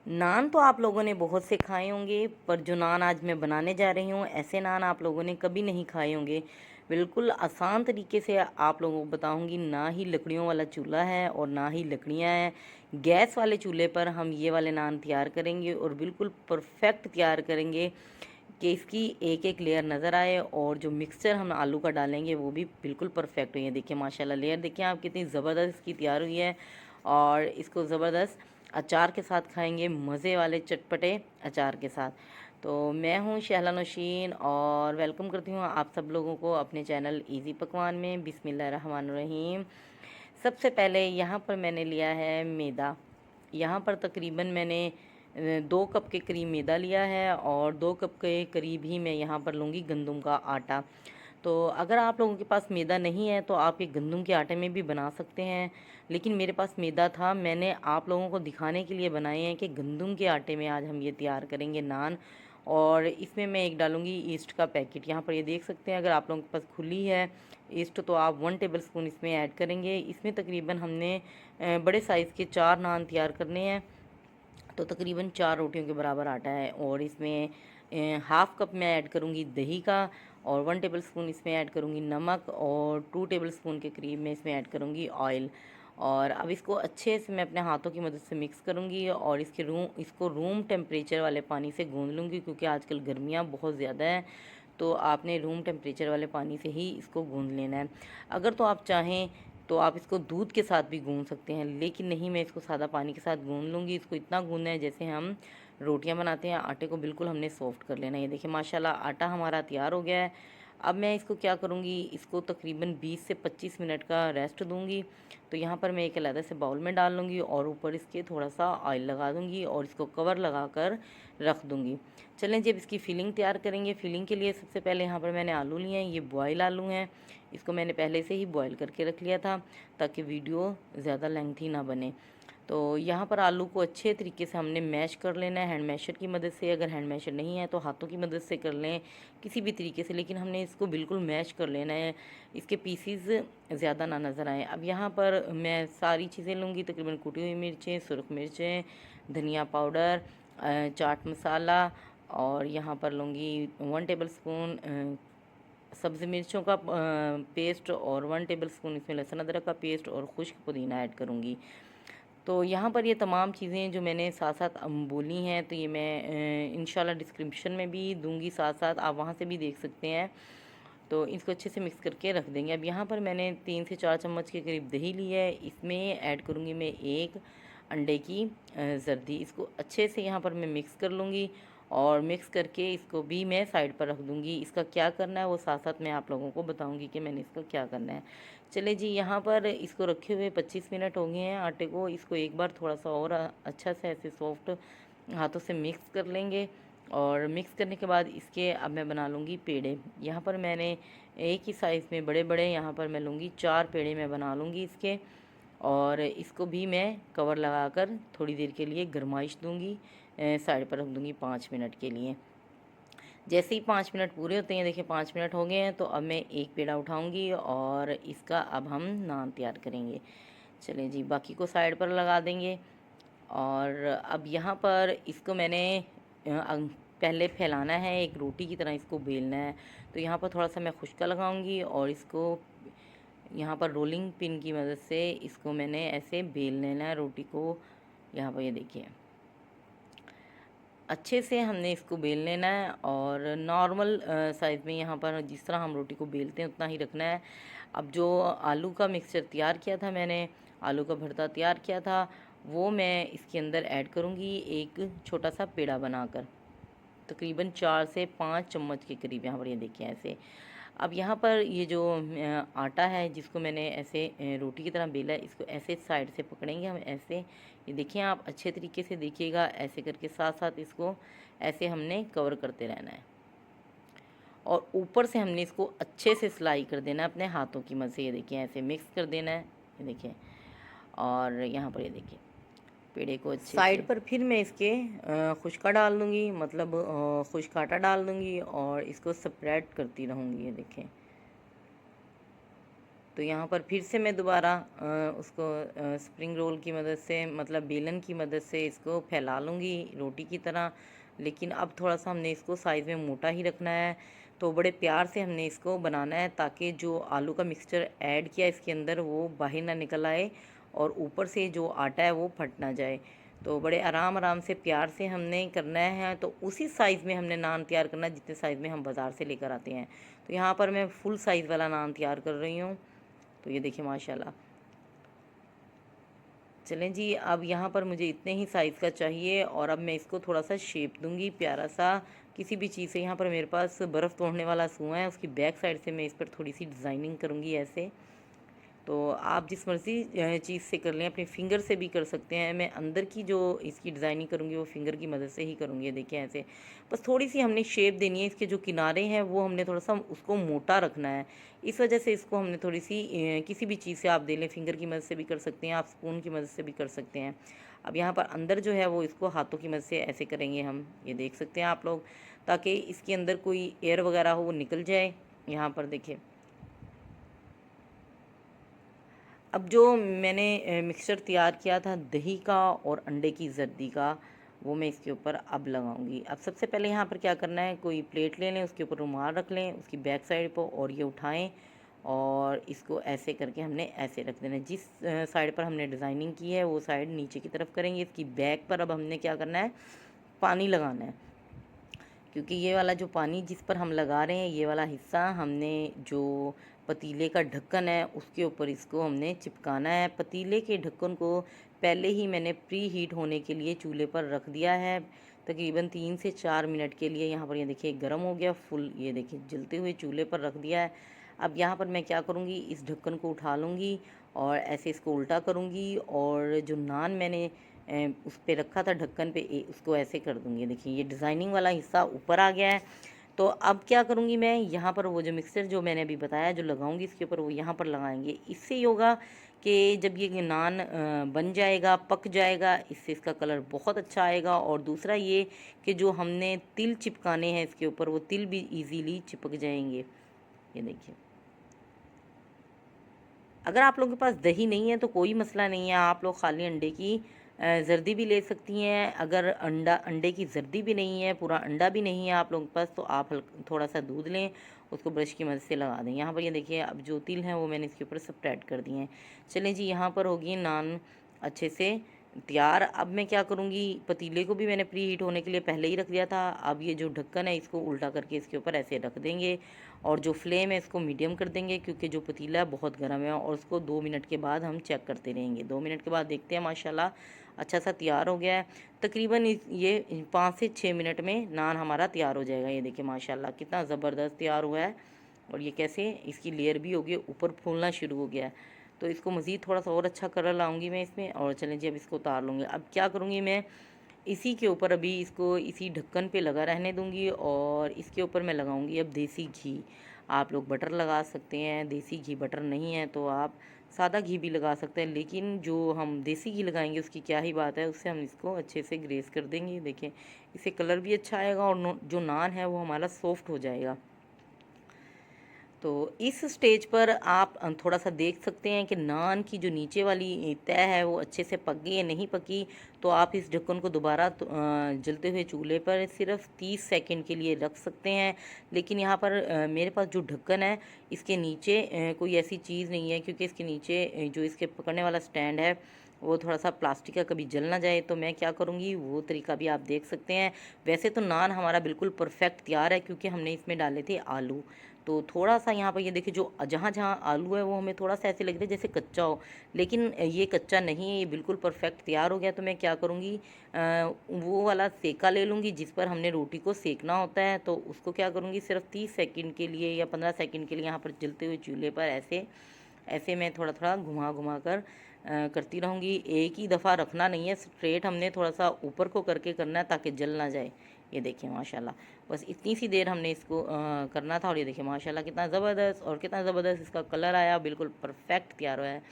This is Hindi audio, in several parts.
नान तो आप लोगों ने बहुत से खाए होंगे, पर जो नान आज मैं बनाने जा रही हूँ ऐसे नान आप लोगों ने कभी नहीं खाए होंगे। बिल्कुल आसान तरीके से आप लोगों को बताऊंगी। ना ही लकड़ियों वाला चूल्हा है और ना ही लकड़ियाँ हैं। गैस वाले चूल्हे पर हम ये वाले नान तैयार करेंगे और बिल्कुल परफेक्ट तैयार करेंगे कि इसकी एक एक लेयर नज़र आए, और जो मिक्सचर हम आलू का डालेंगे वो भी बिल्कुल परफेक्ट हुई है। देखिए माशाल्लाह, लेयर देखिए आप कितनी ज़बरदस्त इसकी तैयार हुई है। और इसको ज़बरदस्त अचार के साथ खाएंगे, मज़े वाले चटपटे अचार के साथ। तो मैं हूँ शहला नौशीन और वेलकम करती हूँ आप सब लोगों को अपने चैनल इजी पकवान में। बिस्मिल्लाहिर्रहमानिर्रहीम। सबसे पहले यहाँ पर मैंने लिया है मैदा। यहाँ पर तकरीबन मैंने 2 कप के करीब मैदा लिया है और 2 कप के करीब ही मैं यहाँ पर लूँगी गंदम का आटा। तो अगर आप लोगों के पास मैदा नहीं है तो आप ये गंदम के आटे में भी बना सकते हैं, लेकिन मेरे पास मैदा था। मैंने आप लोगों को दिखाने के लिए बनाए हैं कि गंदम के आटे में आज हम ये तैयार करेंगे नान। और इसमें मैं एक डालूँगी ईस्ट का पैकेट। यहाँ पर ये देख सकते हैं, अगर आप लोगों के पास खुली है ईस्ट तो आप 1 टेबल स्पून इसमें ऐड करेंगे। इसमें तकरीबन हमने बड़े साइज़ के 4 नान तैयार करने हैं, तो तकरीबन 4 रोटियों के बराबर आटा है। और इसमें हाफ़ कप मैं ऐड करूँगी दही का, और 1 टेबल स्पून इसमें ऐड करूँगी नमक, और 2 टेबल स्पून के करीब मैं इसमें ऐड करूँगी ऑयल। और अब इसको अच्छे से मैं अपने हाथों की मदद से मिक्स करूँगी और इसको रूम टेम्परेचर वाले पानी से गूँध लूँगी, क्योंकि आजकल गर्मियाँ बहुत ज़्यादा हैं, तो आपने रूम टेम्परेचर वाले पानी से ही इसको गूँध लेना है। अगर तो आप चाहें तो आप इसको दूध के साथ भी गूँध सकते हैं, लेकिन नहीं, मैं इसको सादा पानी के साथ गूँध लूँगी। इसको इतना गूँधना है जैसे हम रोटियां बनाते हैं, आटे को बिल्कुल हमने सॉफ्ट कर लेना है। ये देखिए माशाल्लाह आटा हमारा तैयार हो गया है। अब मैं इसको क्या करूँगी, इसको तकरीबन 20 से 25 मिनट का रेस्ट दूँगी। तो यहाँ पर मैं एक अलग से बाउल में डाल लूँगी और ऊपर इसके थोड़ा सा ऑयल लगा दूँगी और इसको कवर लगा कर रख दूँगी। चलें जब इसकी फिलिंग तैयार करेंगे। फिलिंग के लिए सबसे पहले यहाँ पर मैंने आलू लिए हैं, ये बॉयल आलू हैं। इसको मैंने पहले से ही बॉयल करके रख लिया था ताकि वीडियो ज़्यादा लेंथी ना बने। तो यहाँ पर आलू को अच्छे तरीके से हमने मैश कर लेना है हैंड मैशर की मदद से। अगर हैंड मैशर नहीं है तो हाथों की मदद से कर लें, किसी भी तरीके से, लेकिन हमने इसको बिल्कुल मैश कर लेना है, इसके पीसीज ज़्यादा ना नज़र आएँ। अब यहाँ पर मैं सारी चीज़ें लूँगी, तकरीबन कुटी हुई मिर्चें, सुरख मिर्चें, धनिया पाउडर, चाट मसाला, और यहाँ पर लूँगी 1 टेबल स्पून सब्ज़ी मिर्चों का पेस्ट, और 1 टेबल स्पून इसमें लहसुन अदरक का पेस्ट और खुश्क पुदीना ऐड करूँगी। तो यहाँ पर ये तमाम चीज़ें जो मैंने साथ साथ बोली हैं, तो ये मैं इंशाल्लाह डिस्क्रिप्शन में भी दूंगी, साथ साथ आप वहाँ से भी देख सकते हैं। तो इसको अच्छे से मिक्स करके रख देंगे। अब यहाँ पर मैंने 3 से 4 चम्मच के करीब दही ली है, इसमें ऐड करूँगी मैं 1 अंडे की जर्दी। इसको अच्छे से यहाँ पर मैं मिक्स कर लूँगी और मिक्स करके इसको भी मैं साइड पर रख दूँगी। इसका क्या करना है वो साथ साथ मैं आप लोगों को बताऊँगी कि मैंने इसका क्या करना है। चले जी, यहाँ पर इसको रखे हुए 25 मिनट हो गए हैं आटे को। इसको एक बार थोड़ा सा और अच्छा से ऐसे सॉफ्ट हाथों से मिक्स कर लेंगे। और मिक्स करने के बाद इसके अब मैं बना लूँगी पेड़े। यहाँ पर मैंने एक ही साइज़ में बड़े बड़े यहाँ पर मैं लूँगी 4 पेड़े मैं बना लूँगी इसके। और इसको भी मैं कवर लगाकर थोड़ी देर के लिए गरमाइश दूँगी, साइड पर रख दूँगी 5 मिनट के लिए। जैसे ही 5 मिनट पूरे होते हैं, देखिए 5 मिनट हो गए हैं, तो अब मैं एक पेड़ा उठाऊंगी और इसका अब हम नान तैयार करेंगे। चलें जी, बाकी को साइड पर लगा देंगे। और अब यहाँ पर इसको मैंने पहले फैलाना है, एक रोटी की तरह इसको बेलना है। तो यहाँ पर थोड़ा सा मैं खुश्का लगाऊंगी और इसको यहाँ पर रोलिंग पिन की मदद से इसको मैंने ऐसे बेल लेना है रोटी को। यहाँ पर ये देखिए अच्छे से हमने इसको बेल लेना है, और नॉर्मल साइज़ में यहाँ पर जिस तरह हम रोटी को बेलते हैं उतना ही रखना है। अब जो आलू का मिक्सचर तैयार किया था मैंने, आलू का भरता तैयार किया था, वो मैं इसके अंदर ऐड करूँगी एक छोटा सा पेड़ा बनाकर, तकरीबन 4 से 5 चम्मच के करीब। यहाँ पर ये देखिए ऐसे। अब यहाँ पर ये जो आटा है जिसको मैंने ऐसे रोटी की तरह बेला है, इसको ऐसे साइड से पकड़ेंगे हम ऐसे। ये देखिए आप अच्छे तरीके से देखिएगा, ऐसे करके साथ साथ इसको ऐसे हमने कवर करते रहना है, और ऊपर से हमने इसको अच्छे से सिलाई कर देना है अपने हाथों की मदद से। ये देखिए ऐसे मिक्स कर देना है, ये देखिए। और यहाँ पर ये देखिए पेड़े को अच्छे साइड पर फिर मैं इसके खुश्का डाल दूँगी, मतलब खुश्क आटा डाल दूँगी और इसको स्प्रेड करती रहूँगी। ये देखें तो यहाँ पर फिर से मैं दोबारा उसको स्प्रिंग रोल की मदद से, मतलब बेलन की मदद से इसको फैला लूँगी रोटी की तरह। लेकिन अब थोड़ा सा हमने इसको साइज़ में मोटा ही रखना है। तो बड़े प्यार से हमने इसको बनाना है ताकि जो आलू का मिक्सचर ऐड किया इसके अंदर वो बाहर ना निकल आए और ऊपर से जो आटा है वो फट ना जाए। तो बड़े आराम आराम से प्यार से हमने करना है। तो उसी साइज़ में हमने नान तैयार करना है जितने साइज़ में हम बाज़ार से लेकर आते हैं। तो यहाँ पर मैं फुल साइज़ वाला नान तैयार कर रही हूँ। तो ये देखिए माशाल्लाह। चलें जी, अब यहाँ पर मुझे इतने ही साइज़ का चाहिए और अब मैं इसको थोड़ा सा शेप दूंगी प्यारा सा किसी भी चीज़ से। यहाँ पर मेरे पास बर्फ़ तोड़ने वाला सुआ है, उसकी बैक साइड से मैं इस पर थोड़ी सी डिज़ाइनिंग करूँगी ऐसे। तो आप जिस मर्ज़ी चीज़ से कर लें, अपने फिंगर से भी कर सकते हैं। मैं अंदर की जो इसकी डिज़ाइनिंग करूँगी वो फिंगर की मदद से ही करूँगी। देखिए ऐसे बस थोड़ी सी हमने शेप देनी है। इसके जो किनारे हैं वो हमने थोड़ा सा उसको मोटा रखना है। इस वजह से इसको हमने थोड़ी सी किसी भी चीज़ से आप दे लें, फिंगर की मदद से भी कर सकते हैं, आप स्पून की मदद से भी कर सकते हैं। अब यहाँ पर अंदर जो है वो इसको हाथों की मदद से ऐसे करेंगे हम, ये देख सकते हैं आप लोग, ताकि इसके अंदर कोई एयर वगैरह हो वो निकल जाए। यहाँ पर देखिए अब जो मैंने मिक्सचर तैयार किया था दही का और अंडे की जर्दी का, वो मैं इसके ऊपर अब लगाऊंगी। अब सबसे पहले यहाँ पर क्या करना है, कोई प्लेट ले लें, उसके ऊपर रुमाल रख लें उसकी बैक साइड पर और ये उठाएं और इसको ऐसे करके हमने ऐसे रख देना है। जिस साइड पर हमने डिज़ाइनिंग की है वो साइड नीचे की तरफ करेंगे। इसकी बैक पर अब हमने क्या करना है, पानी लगाना है। क्योंकि ये वाला जो पानी जिस पर हम लगा रहे हैं, ये वाला हिस्सा हमने जो पतीले का ढक्कन है उसके ऊपर इसको हमने चिपकाना है। पतीले के ढक्कन को पहले ही मैंने प्री हीट होने के लिए चूल्हे पर रख दिया है, तकरीबन 3 से 4 मिनट के लिए। यहाँ पर ये देखिए गर्म हो गया फुल, ये देखिए जलते हुए चूल्हे पर रख दिया है। अब यहाँ पर मैं क्या करूँगी, इस ढक्कन को उठा लूँगी और ऐसे इसको उल्टा करूँगी और जो नान मैंने उस पे रखा था ढक्कन पे, उसको ऐसे कर दूँगी। देखिए ये डिज़ाइनिंग वाला हिस्सा ऊपर आ गया है। तो अब क्या करूँगी मैं, यहाँ पर वो जो मिक्सर जो मैंने अभी बताया जो लगाऊंगी इसके ऊपर, वो यहाँ पर लगाएंगे। इससे ये होगा कि जब ये नान बन जाएगा, पक जाएगा, इससे इसका कलर बहुत अच्छा आएगा। और दूसरा ये कि जो हमने तिल चिपकाने हैं इसके ऊपर, वो तिल भी इजीली चिपक जाएंगे। ये देखिए, अगर आप लोगों के पास दही नहीं है तो कोई मसला नहीं है, आप लोग खाली अंडे की जर्दी भी ले सकती हैं। अगर अंडे की जर्दी भी नहीं है, पूरा अंडा भी नहीं है आप लोगों के पास, तो आप थोड़ा सा दूध लें, उसको ब्रश की मदद से लगा दें। यहाँ पर ये देखिए अब जो तिल हैं वो मैंने इसके ऊपर स्प्रेड कर दिए हैं। चलें जी, यहाँ पर होगी नान अच्छे से तैयार। अब मैं क्या करूँगी, पतीले को भी मैंने प्री हीट होने के लिए पहले ही रख दिया था। अब ये जो ढक्कन है इसको उल्टा करके इसके ऊपर ऐसे रख देंगे और जो फ्लेम है इसको मीडियम कर देंगे, क्योंकि जो पतीला है बहुत गर्म है। और उसको 2 मिनट के बाद हम चेक करते रहेंगे। 2 मिनट के बाद देखते हैं, माशाल्लाह अच्छा सा तैयार हो गया है। तकरीबन ये 5 से 6 मिनट में नान हमारा तैयार हो जाएगा। ये देखिए माशाल्लाह कितना ज़बरदस्त तैयार हुआ है। और ये कैसे इसकी लेयर भी हो गई, ऊपर फूलना शुरू हो गया है। तो इसको मज़ीद थोड़ा सा और अच्छा कलर लाऊंगी मैं इसमें। और चलें जी, अब इसको उतार लूँगी। अब क्या करूँगी मैं, इसी के ऊपर अभी इसको इसी ढक्कन पे लगा रहने दूँगी और इसके ऊपर मैं लगाऊँगी अब देसी घी। आप लोग बटर लगा सकते हैं, देसी घी बटर नहीं है तो आप सादा घी भी लगा सकते हैं। लेकिन जो हम देसी घी लगाएंगे उसकी क्या ही बात है, उससे हम इसको अच्छे से ग्रेस कर देंगे। देखें, इससे कलर भी अच्छा आएगा और जो नान है वो हमारा सॉफ्ट हो जाएगा। तो इस स्टेज पर आप थोड़ा सा देख सकते हैं कि नान की जो नीचे वाली तह है वो अच्छे से पक गई है, नहीं पकी तो आप इस ढक्कन को दोबारा जलते हुए चूल्हे पर सिर्फ 30 सेकंड के लिए रख सकते हैं। लेकिन यहाँ पर मेरे पास जो ढक्कन है इसके नीचे कोई ऐसी चीज़ नहीं है, क्योंकि इसके नीचे जो इसके पकड़ने वाला स्टैंड है वो थोड़ा सा प्लास्टिक का, कभी जल ना जाए। तो मैं क्या करूँगी वो तरीका भी आप देख सकते हैं। वैसे तो नान हमारा बिल्कुल परफेक्ट तैयार है, क्योंकि हमने इसमें डाले थे आलू। तो थोड़ा सा यहाँ पर ये देखिए, जो जहाँ जहाँ आलू है वो हमें थोड़ा सा ऐसे लग रहा है जैसे कच्चा हो, लेकिन ये कच्चा नहीं है, ये बिल्कुल परफेक्ट तैयार हो गया। तो मैं क्या करूँगी, वो वाला सेका ले लूँगी जिस पर हमने रोटी को सेकना होता है। तो उसको क्या करूँगी, सिर्फ 30 सेकंड के लिए या 15 सेकंड के लिए यहाँ पर जलते हुए चूल्हे पर ऐसे ऐसे मैं थोड़ा थोड़ा घुमा घुमा कर करती रहूँगी। एक ही दफ़ा रखना नहीं है, स्ट्रेट हमने थोड़ा सा ऊपर को करके करना है ताकि जल ना जाए। ये देखिए माशाल्लाह, बस इतनी सी देर हमने इसको करना था। और ये देखिए माशाल्लाह कितना ज़बरदस्त, और कितना ज़बरदस्त इसका कलर आया, बिल्कुल परफेक्ट तैयार हुआ है।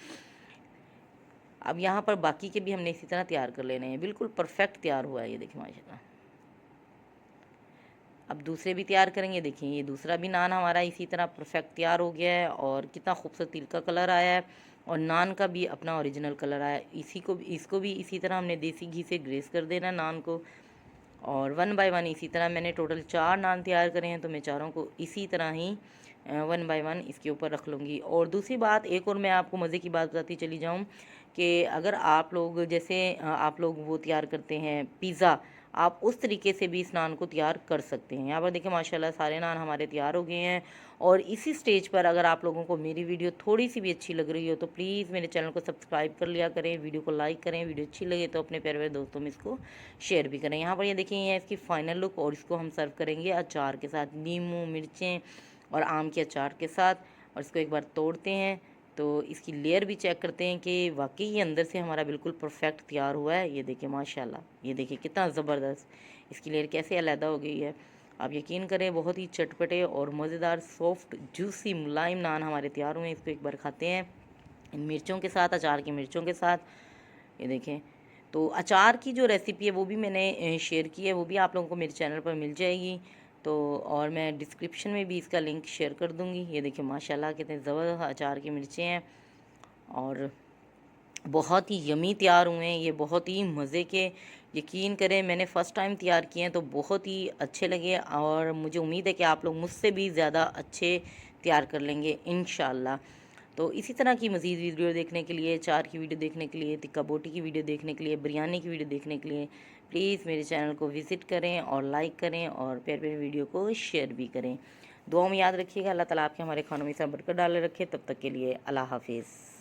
अब यहाँ पर बाकी के भी हमने इसी तरह तैयार कर लेने हैं, बिल्कुल परफेक्ट तैयार हुआ है। ये देखिए माशाल्लाह। अब दूसरे भी तैयार करेंगे। देखिए ये दूसरा भी नान हमारा इसी तरह परफेक्ट तैयार हो गया है और कितना खूबसूरत तिल का कलर आया है और नान का भी अपना ओरिजिनल कलर आया है। इसको भी इसी तरह हमने देसी घी से ग्रेस कर देना नान को। और 1 बाय 1 इसी तरह मैंने टोटल 4 नान तैयार करे हैं, तो मैं चारों को इसी तरह ही 1 बाय 1 इसके ऊपर रख लूँगी। और दूसरी बात एक और मैं आपको मज़े की बात बताती चली जाऊँ कि अगर आप लोग जैसे आप लोग वो तैयार करते हैं पिज़्ज़ा, आप उस तरीके से भी इस नान को तैयार कर सकते हैं। यहाँ पर देखिए माशाल्लाह सारे नान हमारे तैयार हो गए हैं। और इसी स्टेज पर अगर आप लोगों को मेरी वीडियो थोड़ी सी भी अच्छी लग रही हो तो प्लीज़ मेरे चैनल को सब्सक्राइब कर लिया करें, वीडियो को लाइक करें, वीडियो अच्छी लगे तो अपने प्यारे प्यारे दोस्तों में इसको शेयर भी करें। यहाँ पर ये देखिए ये इसकी फ़ाइनल लुक और इसको हम सर्व करेंगे अचार के साथ, नींबू मिर्चें और आम के अचार के साथ। और इसको एक बार तोड़ते हैं तो इसकी लेयर भी चेक करते हैं कि वाकई ये अंदर से हमारा बिल्कुल परफेक्ट तैयार हुआ है। ये देखिए माशाल्लाह, ये देखिए कितना ज़बरदस्त इसकी लेयर कैसे अलहदा हो गई है। आप यकीन करें बहुत ही चटपटे और मज़ेदार सॉफ्ट जूसी मुलायम नान हमारे तैयार हुए हैं। इसको एक बार खाते हैं इन मिर्चों के साथ, अचार की मिर्चों के साथ। ये देखें तो अचार की जो रेसिपी है वो भी मैंने शेयर की है, वो भी आप लोगों को मेरे चैनल पर मिल जाएगी। तो और मैं डिस्क्रिप्शन में भी इसका लिंक शेयर कर दूँगी। ये देखिए माशाल्लाह कितने ज़बरदस्त अचार की मिर्चें हैं और बहुत ही यमी तैयार हुए हैं ये, बहुत ही मज़े के। यकीन करें मैंने फ़र्स्ट टाइम तैयार किए हैं तो बहुत ही अच्छे लगे और मुझे उम्मीद है कि आप लोग मुझसे भी ज़्यादा अच्छे तैयार कर लेंगे इंशाल्लाह। तो इसी तरह की मज़ीद वीडियो देखने के लिए, अचार की वीडियो देखने के लिए, टिक्का बोटी की वीडियो देखने के लिए, बिरयानी की वीडियो देखने के लिए प्लीज़ मेरे चैनल को विज़िट करें और लाइक करें और प्यारे प्यारे वीडियो को शेयर भी करें। दुआ में याद रखिएगा। अल्लाह ताला आपके हमारे खानों में सब बरकत डाले रखे। तब तक के लिए अल्लाह हाफिज़।